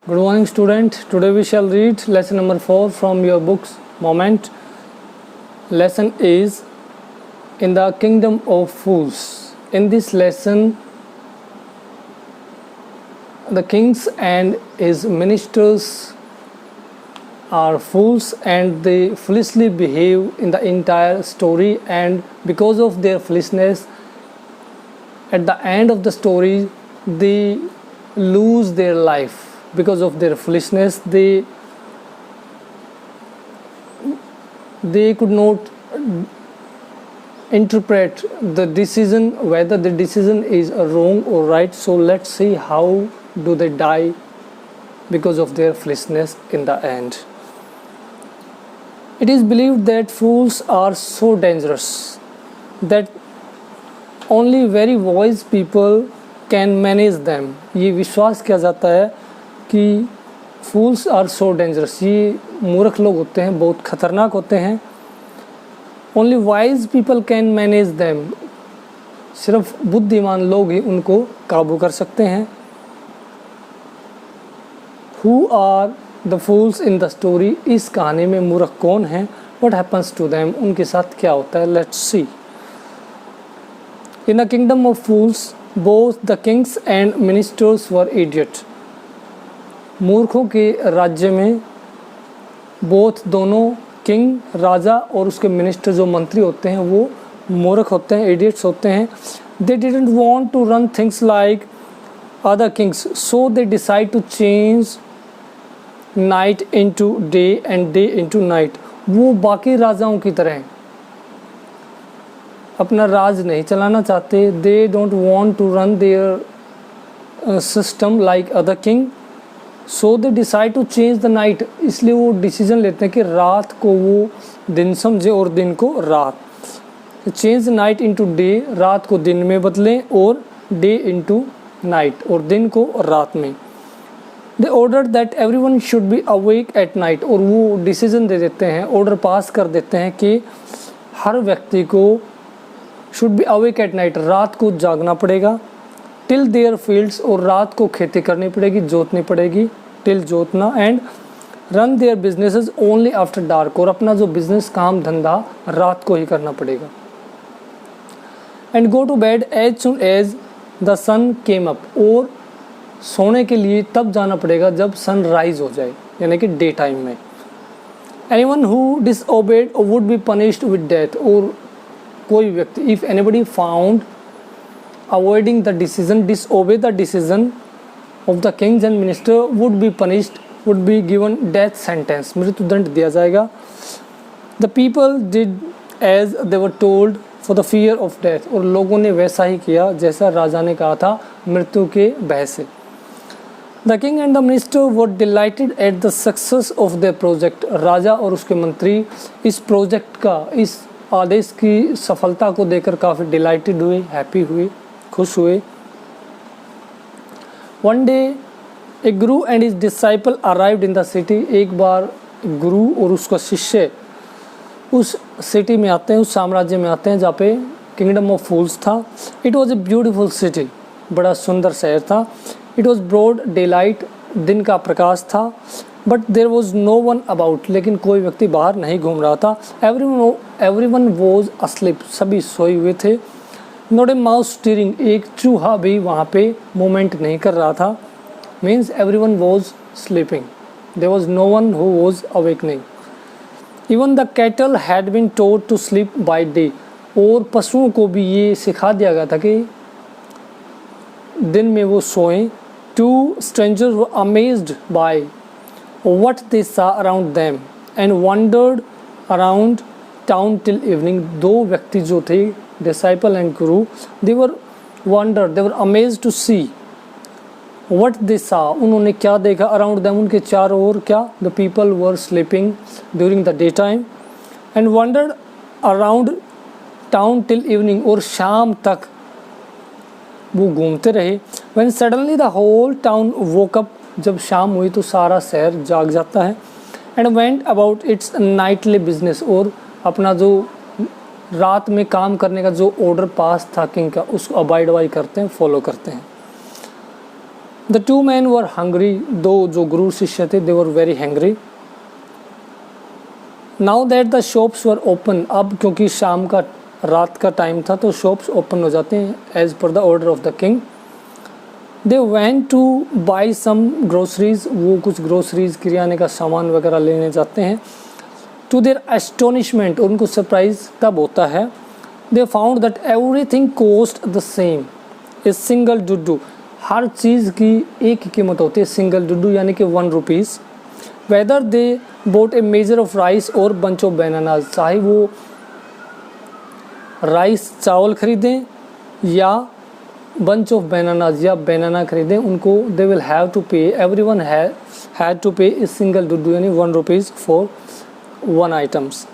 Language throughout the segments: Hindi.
Good morning, student. Today we shall read lesson number 4 from your books. Moment. Lesson is in the kingdom of fools. In this lesson, the kings and his ministers are fools and they foolishly behave in the entire story, and because of their foolishness, at the end of the story, they lose their life. Because of their foolishness, they could not interpret the decision, whether the decision is wrong or right. So let's see how do they die because of their foolishness in the end. It is believed that fools are so dangerous that only very wise people can manage them. ये विश्वास किया जाता है कि फूल्स आर सो डेंजरस, ये मूर्ख लोग होते हैं, बहुत ख़तरनाक होते हैं. Only wise people can manage them, सिर्फ बुद्धिमान लोग ही उनको काबू कर सकते हैं. Who are the fools in the story, इस कहानी में मूर्ख कौन है. व्हाट हैपन्स टू देम, उनके साथ क्या होता है. Let's see. In the kingdom of fools both the Kings and ministers were idiot. मूर्खों के राज्य में बोथ दोनों किंग राजा और उसके मिनिस्टर जो मंत्री होते हैं वो मूर्ख होते हैं, इडियट्स होते हैं. They didn't want to run things like other kings, so they decide to change night into day and day into night. वो बाकी राजाओं की तरह अपना राज नहीं चलाना चाहते. They don't want to run their system like other king, so they decide to change the night. इसलिए वो डिसीजन लेते हैं कि रात को वो दिन समझे और दिन को रात. चेंज नाइट इनटू डे, रात को दिन में बदलें, और डे इनटू नाइट, और दिन को रात में. They order that everyone should be awake at night, और वो डिसीजन दे देते हैं, ऑर्डर पास कर देते हैं कि हर व्यक्ति को should be awake at night, रात को जागना पड़ेगा. टिल देयर फील्ड्स, और रात को खेती करनी पड़ेगी, जोतनी पड़ेगी, टिल जोतना. And run their businesses only after dark, और अपना जो बिजनेस काम धंधा रात को ही करना पड़ेगा. And go to bed as soon as the sun came up, और सोने के लिए तब जाना पड़ेगा जब सन राइज हो जाए, यानी कि डे टाइम में. Anyone who disobeyed would be punished with death, और कोई व्यक्ति, if anybody found avoiding the decision, disobey the decision of the kings and minister, would be punished, would be given death sentence, मृत्युदंड दिया जाएगा. The people did as they were told for the fear of death, और लोगों ने वैसा ही किया जैसा राजा ने कहा था मृत्यु के भय से. The king and the minister were delighted at the success of their project. राजा और उसके मंत्री इस प्रोजेक्ट का, इस आदेश की सफलता को देखकर काफ़ी डिलाइटेड हुए, हैप्पी हुए, खुश हुए. One day A Guru and his disciple arrived in the city. एक बार गुरु और उसका शिष्य उस सिटी में आते हैं, उस साम्राज्य में आते हैं जहाँ पे किंगडम ऑफ फूल्स था. It was a beautiful city, बड़ा सुंदर शहर था. It was broad daylight, दिन का प्रकाश था. But there was no one about, लेकिन कोई व्यक्ति बाहर नहीं घूम रहा था. एवरीवन वॉज अस्लीप, सभी सोए हुए थे. नॉट ए माउस स्टीरिंग, एक चूहा भी वहाँ पे मूवमेंट नहीं कर रहा था. Means everyone was sleeping, there was no one who was awakening. Even the cattle had been told to sleep by day, और पशुओं को भी ये सिखा दिया गया था कि दिन में वो सोएं. Two strangers were amazed by what they saw around them and wandered around town till evening. दो व्यक्ति जो थे, disciple and guru, they were amazed to see what they saw. उन्होंने क्या देखा? around them, उनके चारों ओर क्या? the people were sleeping during the daytime and wandered around town till evening, और शाम तक वो घूमते रहे. when suddenly the whole town woke up, जब शाम हुई तो सारा शहर जाग जाता है. And went about it's Knightley business, और अपना जो रात में काम करने का जो ऑर्डर पास था किंग का, उसको अबाइड करते हैं, फॉलो करते हैं. The two man were hungry, दो जो गुरु शिष्य थे they were very hungry. Now that the shops were open, अब क्योंकि शाम का रात का टाइम था तो शॉप्स ओपन हो जाते हैं as per the order of the king. They went to buy some groceries, वो कुछ ग्रोसरीज किराने का सामान वगैरह लेने जाते हैं। टू देयर एस्टोनिशमेंट, उनको सरप्राइज तब होता है, they found that everything cost the same, a single डुडू, हर चीज़ की एक ही कीमत होती है, सिंगल डुडू यानी कि 1 rupees. Whether they both A measure of rice और बंच ऑफ बनानाज, चाहे वो राइस चावल खरीदें या बंच ऑफ बनानाज या बनाना खरीदें, उनको they will have to pay, everyone had to pay a single डुडू यानी 1 rupees for 1 items.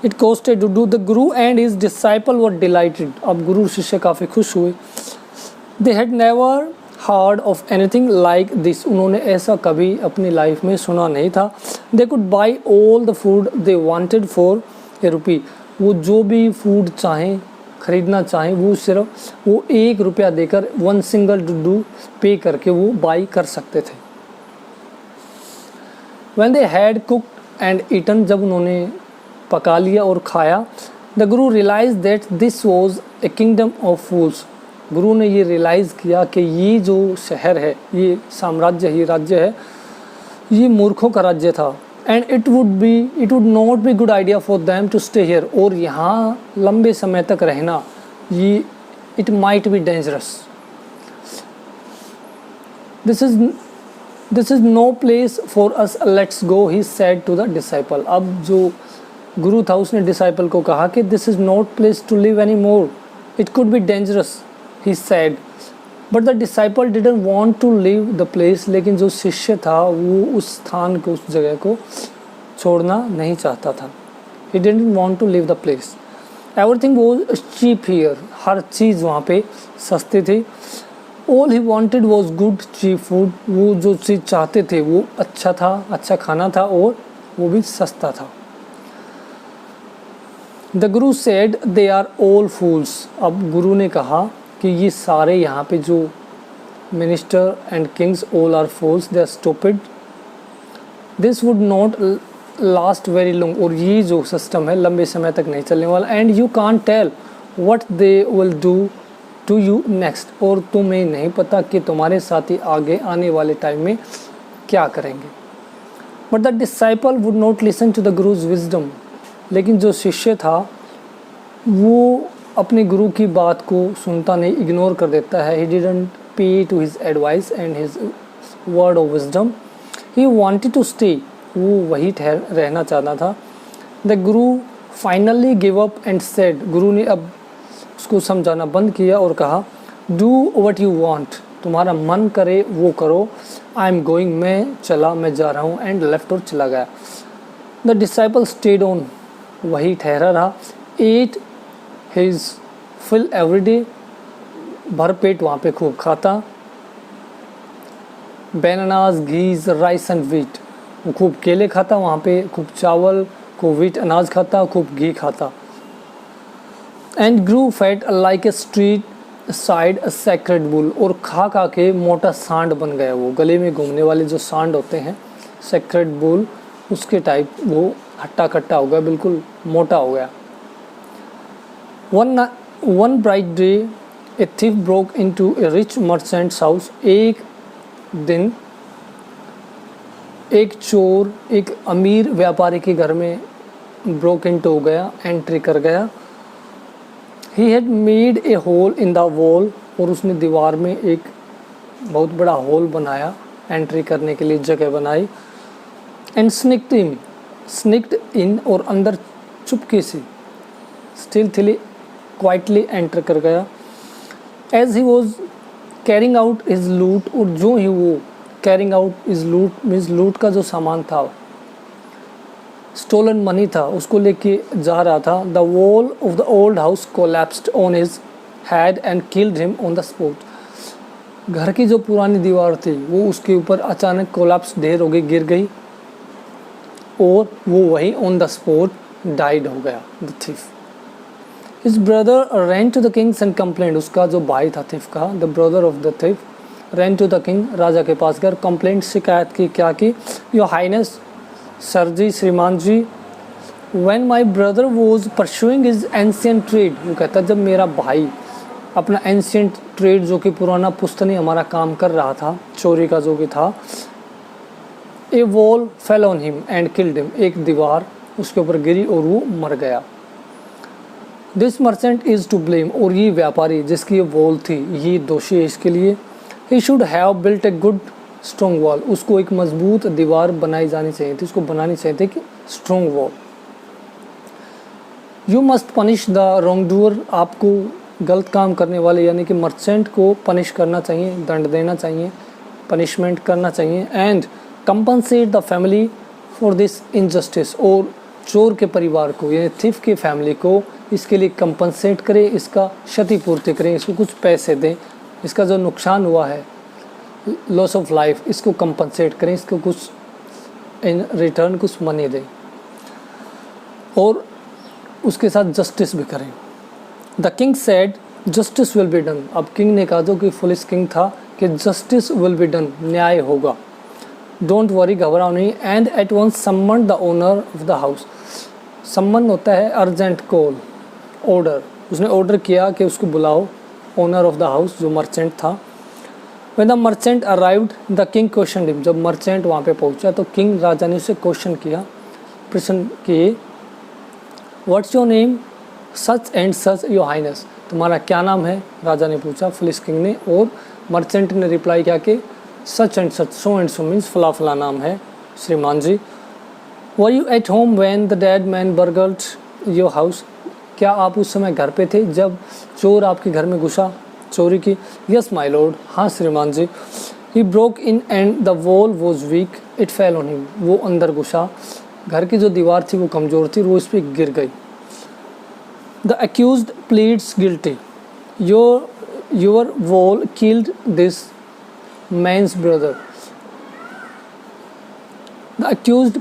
It cost a डुडू। The guru and his disciple were delighted, अब गुरु शिष्य काफ़ी खुश हुए। They had never heard of anything like this, उन्होंने ऐसा कभी अपनी लाइफ में सुना नहीं था। They could buy all the food they wanted for a rupee, वो जो भी फूड चाहें खरीदना चाहें वो सिर्फ वो 1 रुपया देकर 1 सिंगल डुडू पे करके वो बाई कर सकते थे। When they had cooked and eaten, जब उन्होंने पका लिया और खाया, the Guru realized that this was a kingdom of fools, गुरु ने ये रियलाइज़ किया कि ये जो शहर है, ये साम्राज्य, ये राज्य है, ये मूर्खों का राज्य था। And it would not be good idea for them to stay here, और यहाँ लंबे समय तक रहना ये it might be dangerous. This is no place for us, let's go, he said to the disciple. अब जो गुरु था उसने डिसाइपल को कहा कि this is not place to live any more, it could be dangerous, he said, but the disciple didn't want to leave the place, लेकिन जो शिष्य था वो उस स्थान को, उस जगह को छोड़ना नहीं चाहता था। he didn't want to leave the place, everything was cheap here, हर चीज़ वहाँ पे सस्ती थी। all he wanted was good cheap food, वो जो चीज़ चाहते थे वो अच्छा था, अच्छा खाना था और वो भी सस्ता था। the guru said they are all fools, अब गुरु ने कहा कि ये सारे यहाँ पे जो minister and kings all are fools, they are stupid, this would not last very long, और ये जो सिस्टम है लंबे समय तक नहीं चलने वाला। And you can't tell what they will do to you next, और तुम्हें नहीं पता कि तुम्हारे साथी आगे आने वाले टाइम में क्या करेंगे। But the disciple would not listen to the guru's wisdom, लेकिन जो शिष्य था वो अपने गुरु की बात को सुनता नहीं, इग्नोर कर देता है। He didn't pay to his advice and his word of wisdom, he wanted to stay, वो वही रहना चाहता था। The guru finally give up and said, गुरु ने अब उसको समझाना बंद किया और कहा, डू व्हाट यू वांट, तुम्हारा मन करे वो करो, आई एम गोइंग, मैं जा रहा हूँ, एंड लेफ्ट और चला गया। द डिसाइपल स्टेड ऑन, वही ठहरा रहा। Ate his fill every day, भर पेट वहाँ पे खूब खाता। Bananas, ghees, rice and wheat, वो खूब केले खाता वहाँ पे, खूब चावल, खूब वीट अनाज खाता, खूब घी खाता। And Guru fat like a street side a sacred bull, और खा खा के मोटा सांड बन गया, वो गले में घूमने वाले जो सांड होते हैं सैक्रेड बुल, उसके टाइप वो हट्टा कट्टा हो गया, बिल्कुल मोटा हो गया। One bright day, a thief broke into a rich merchant's house. एक दिन एक चोर एक अमीर व्यापारी के घर में broke into हो गया, एंट्री कर गया। He had made a hole in the wall, और उसने दीवार में एक बहुत बड़ा होल बनाया, एंट्री करने के लिए जगह बनाई। And sneaked in, और अंदर चुपके से स्टिल्थली क्वाइटली एंटर कर गया। As he was carrying out his loot, और जो ही वो carrying out his loot means लूट का जो सामान था, स्टोलन मनी था, उसको लेके जा रहा था। The wall of the old house collapsed on his head and killed him on the spot, घर की जो पुरानी दीवार थी वो उसके ऊपर अचानक कोलैप्स ढेर हो गई, गिर गई, और वो वही ऑन द स्पॉट डाइड हो गया। The thief, his brother ran to the kings and complained, उसका जो भाई था थीफ का, the brother of the thief ran to the king, राजा के पास गए, कंप्लेंट शिकायत की, क्या की, योर हाइनेस सर जी, श्रीमान जी, when my brother was pursuing his ancient trade, वो कहता जब मेरा भाई अपना एंशिएंट ट्रेड जो कि पुराना पुश्तनी हमारा काम कर रहा था, चोरी का जो कि था, a wall fell on him and killed him, एक दीवार उसके ऊपर गिरी और वो मर गया। This merchant is to blame, और ये व्यापारी जिसकी ये वॉल थी ये दोषी है इसके लिए। He should have built a good strong wall, उसको एक मजबूत दीवार बनाई जानी चाहिए थी, उसको बनानी चाहिए थी कि strong wall. You must punish the wrong doer, आपको गलत काम करने वाले यानी कि मर्चेंट को पनिश करना चाहिए, दंड देना चाहिए, पनिशमेंट करना चाहिए। And compensate the family for this injustice, और चोर के परिवार को यानी थिफ की फैमिली को इसके लिए कंपनसेट करें, इसका क्षतिपूर्ति करें, इसको कुछ पैसे दें, इसका जो नुकसान हुआ है लॉस ऑफ लाइफ इसको कंपनसेट करें, इसको कुछ इन रिटर्न कुछ मनी दें और उसके साथ जस्टिस भी करें। The king said justice will be done, अब किंग ने कहा जो कि फुलिश किंग था कि जस्टिस विल बी डन, न्याय होगा, डोंट वरी, घबराओ नहीं। And at once summon the owner of the house, सम्मन होता है अर्जेंट कॉल, ऑर्डर, उसने ऑर्डर किया कि उसको बुलाओ, ओनर ऑफ द हाउस जो मर्चेंट था। When the merchant arrived the king question him, जब मर्चेंट वहाँ पे पहुँचा तो किंग राजा ने उसे क्वेश्चन किया, प्रश्न किए, what's your name, such and such your highness, तुम्हारा क्या नाम है, राजा ने पूछा, फुलिश किंग ने, और मर्चेंट ने रिप्लाई किया कि such and such, so and so means फला फला नाम है श्रीमान जी। Were you at home when the dead man burgled your house, क्या आप उस समय घर पे थे जब चोर आपके घर में घुसा, चोरी की। यस माय लॉर्ड, हाँ श्रीमान जी। He broke in and the wall was weak it fell on him, वो अंदर घुसा, घर की जो दीवार थी वो कमज़ोर थी, वो इस पर गिर गई। The accused pleads guilty, your wall killed this man's brother, the accused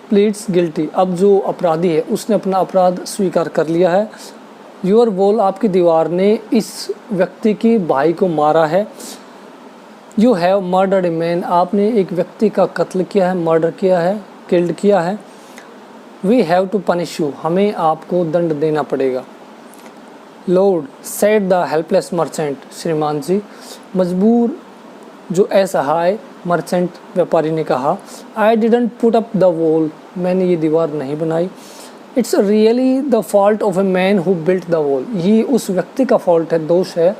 pleads guilty, अब जो अपराधी है उसने अपना अपराध स्वीकार कर लिया है। योर वॉल, आपकी दीवार ने इस व्यक्ति की भाई को मारा है। You have murdered a man, आपने एक व्यक्ति का कत्ल किया है, मर्डर किया है, किल्ड किया है। We have to punish you, हमें आपको दंड देना पड़ेगा। Lord said the helpless merchant, श्रीमान जी, मजबूर जो असहाय मर्चेंट व्यापारी ने कहा, I didn't put up the wall, मैंने ये दीवार नहीं बनाई। It's really the fault of a man who built the wall, ये उस व्यक्ति का फॉल्ट है, दोष है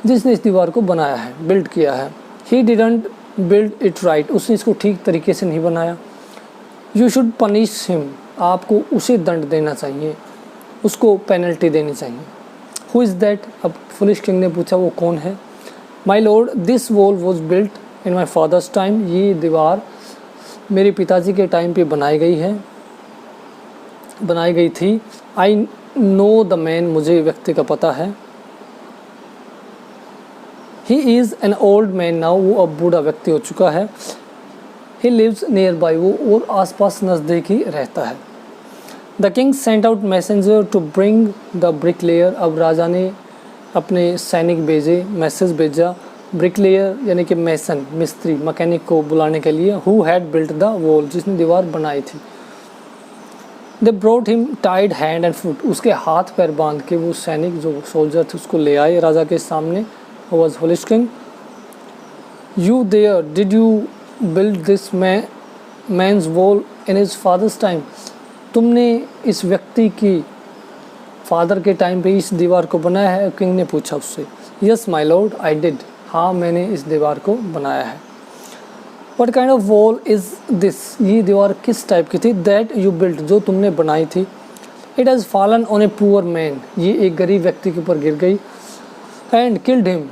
जिसने इस दीवार को बनाया है, बिल्ड किया है। He didn't build it right, उसने इसको ठीक तरीके से नहीं बनाया। यू शुड पनिश हिम, आपको उसे दंड देना चाहिए, उसको पेनल्टी देनी चाहिए। हु इज़ दैट, अब फुलिश किंग ने पूछा वो कौन है। My lord this wall was built in my father's time, ये दीवार मेरे पिताजी के टाइम पे बनाई गई थी। आई नो द मैन, मुझे व्यक्ति का पता है। He is an old man now, वो अब बूढ़ा व्यक्ति हो चुका है। ही लिव्स नियर बाई, वो और आसपास नज़दीक ही रहता है। The king sent out messenger to bring the bricklayer, अब राजा ने अपने सैनिक भेजे, मैसेज भेजा ब्रिकलेयर यानी कि मैसन, मिस्त्री, मैकेनिक को बुलाने के लिए, who had built the wall, जिसने दीवार बनाई थी। They brought him tied hand and foot, उसके हाथ पैर बांध के वो सैनिक जो सोल्जर थे उसको ले आए राजा के सामने। Was foolish king, you there did you build this man's wall in his father's time, तुमने इस व्यक्ति की फादर के टाइम पे इस दीवार को बनाया है। किंग ने पूछा उससे। Yes my Lord I did, हाँ मैंने इस दीवार को बनाया है। What kind of wall is this, ये दीवार किस टाइप की थी। दैट यू बिल्ट, जो तुमने बनाई थी। It has fallen on a poor man, ये एक गरीब व्यक्ति के ऊपर गिर गई। एंड किल्ड हिम,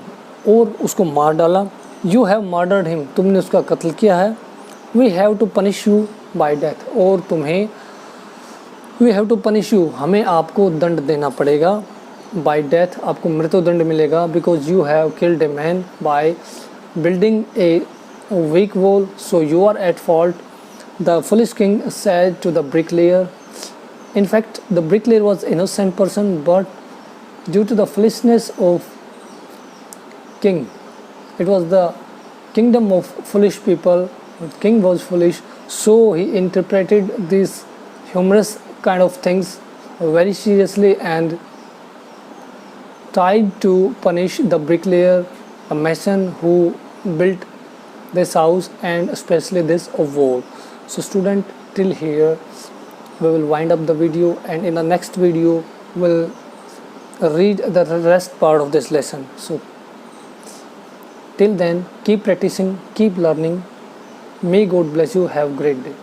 और उसको मार डाला। यू हैव मर्डर्ड हिम, तुमने उसका कत्ल किया है। We have to punish you by death, और तुम्हें we have to punish you, हमें आपको दंड देना पड़ेगा। बाय डेथ, आपको मृत्युदंड मिलेगा। Because you have killed a man by building a weak wall, so you are at fault. The foolish king said to the bricklayer, in fact the bricklayer was innocent person, but due to the foolishness of king It was the kingdom of foolish people. The king was foolish, so he interpreted these humorous kind of things very seriously and tried to punish the bricklayer, the mason who built this house, and especially this award. So student, till here we will wind up the video, and in the next video we'll read the rest part of this lesson. So till then, keep practicing, keep learning. May God bless you. Have a great day.